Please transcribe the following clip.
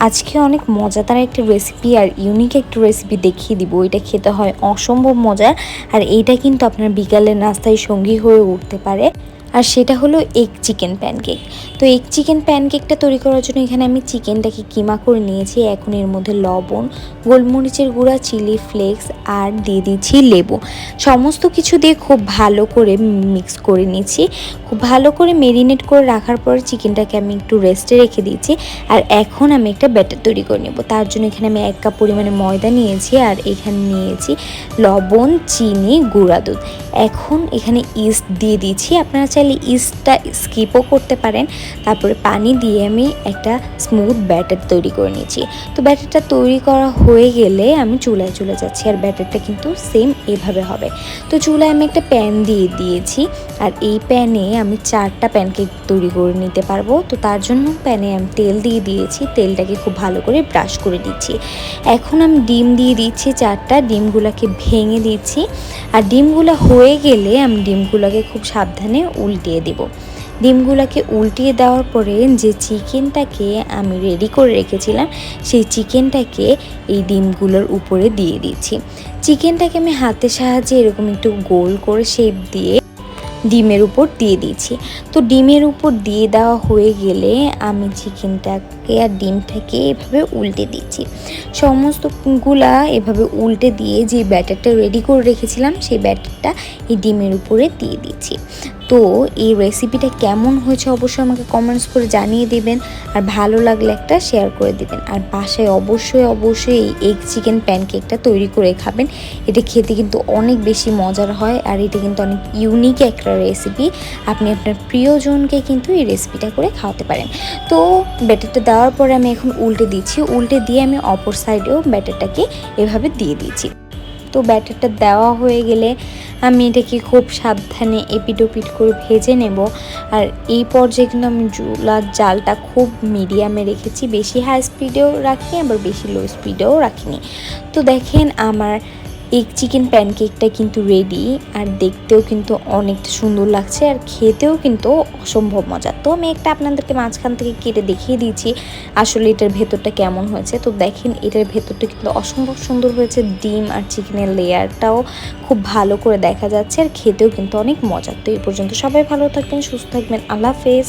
আজকে অনেক মজাদার একটা রেসিপি আর ইউনিক একটা রেসিপি দেখিয়ে দিব। এটা খেতে হয় অসম্ভব মজার, আর এইটা কিন্তু আপনার বিকালের নাস্তায় সঙ্গী হয়ে উঠতে পারে। আর সেটা হলো এগ চিকেন প্যানকেক। তো এগ চিকেন প্যানকেকটা তৈরি করার জন্য এখানে আমি চিকেনটাকে কিমা করে নিয়েছি। এখন এর মধ্যে লবণ, গোলমরিচের গুঁড়া, চিলি ফ্লেক্স আর দিয়ে দিচ্ছি লেবু। সমস্ত কিছু দিয়ে খুব ভালো করে মিক্স করে নিচ্ছি। খুব ভালো করে মেরিনেট করে রাখার পর চিকেনটাকে আমি একটু রেস্টে রেখে দিয়েছি। আর এখন আমি একটা ব্যাটার তৈরি করে নেব। তার জন্য এখানে আমি 1 কাপ পরিমাণে ময়দা নিয়েছি, আর এখানে নিয়েছি লবণ, চিনি, গুঁড়া দুধ। এখন এখানে ইস্ট দিয়ে দিচ্ছি। আপনারা চাইলে ইস্টটা স্কিপও করতে পারেন। তারপরে পানি দিয়ে আমি একটা স্মুথ ব্যাটার তৈরি করে নিয়েছি। তো ব্যাটারটা তৈরি করা হয়ে গেলে আমি চুলায় চলে যাচ্ছি, আর ব্যাটারটা কিন্তু সেম এভাবে হবে। তো চুলায় আমি একটা প্যান দিয়ে দিয়েছি, আর এই প্যানে আমি 4টা প্যানকেক তৈরি করে নিতে পারবো। তো তার জন্য প্যানে আমি তেল দিয়ে দিয়েছি। তেলটাকে খুব ভালো করে ব্রাশ করে দিচ্ছি। এখন আমি ডিম দিয়ে দিচ্ছি 4টা। ডিমগুলোকে ভেঙে দিচ্ছি, আর ডিমগুলো হয়ে গেলে আমি ডিমগুলোকে খুব সাবধানে উল্টিয়ে দেব। ডিমগুলোকে উল্টিয়ে দেওয়ার পরে যে চিকেনটাকে আমি রেডি করে রেখেছিলাম, সেই চিকেনটাকে এই ডিমগুলোর উপরে দিয়ে দিচ্ছি। চিকেনটাকে আমি হাতের সাহায্যে এরকম একটু গোল করে শেপ দিয়ে ডিমের উপর দিয়ে দিচ্ছি। তো ডিমের উপর দিয়ে দেওয়া হয়ে গেলে আমি চিকেনটাকে আর ডিমটাকে এভাবে উল্টে দিচ্ছি। সমস্তগুলা এভাবে উল্টে দিয়ে যে ব্যাটারটা রেডি করে রেখেছিলাম, সেই ব্যাটারটা এই ডিমের উপরে দিয়ে দিচ্ছি। তো এই রেসিপিটা কেমন হয়েছে অবশ্যই আমাকে কমেন্টস করে জানিয়ে দেবেন, আর ভালো লাগলে একটা শেয়ার করে দেবেন। আর বাসায় অবশ্যই এই এগ চিকেন প্যানকেকটা তৈরি করে খাবেন। এটা খেতে কিন্তু অনেক বেশি মজার হয়, আর এটা কিন্তু অনেক ইউনিক একটা রেসিপি। আপনি আপনার প্রিয়জনকে কিন্তু এই রেসিপিটা করে খাওয়াতে পারেন। তো ব্যাটারটা দেওয়ার পরে আমি এখন উল্টে দিচ্ছি। উল্টে দিয়ে আমি অপর সাইডেও ব্যাটারটাকে এভাবে দিয়ে দিচ্ছি। তো ব্যাটারটা দেওয়া হয়ে গেলে আমি এটাকে খুব সাবধানে এপিট ওপিট করে ভেজে নেব। আর এই পর্যায়ে কিন্তু আমি চুলার জালটা খুব মিডিয়ামে রেখেছি। বেশি হাই স্পিডেও রাখিনি, আবার বেশি লো স্পিডেও রাখিনি। তো দেখেন আমার এগ চিকেন প্যানকেকটা কিন্তু রেডি, আর দেখতেও কিন্তু অনেকটা সুন্দর লাগছে, আর খেতেও কিন্তু অসম্ভব মজা। তো আমি একটা আপনাদেরকে মাঝখান থেকে কেটে দেখিয়ে দিয়েছি আসলে এটার ভেতরটা কেমন হয়েছে। তো দেখেন এটার ভেতরটা কিন্তু অসম্ভব সুন্দর হয়েছে। ডিম আর চিকেনের লেয়ারটাও খুব ভালো করে দেখা যাচ্ছে, আর খেতেও কিন্তু অনেক মজা। তো এই পর্যন্ত সবাই ভালো থাকবেন, সুস্থ থাকবেন। আল্লাহ হাফেজ।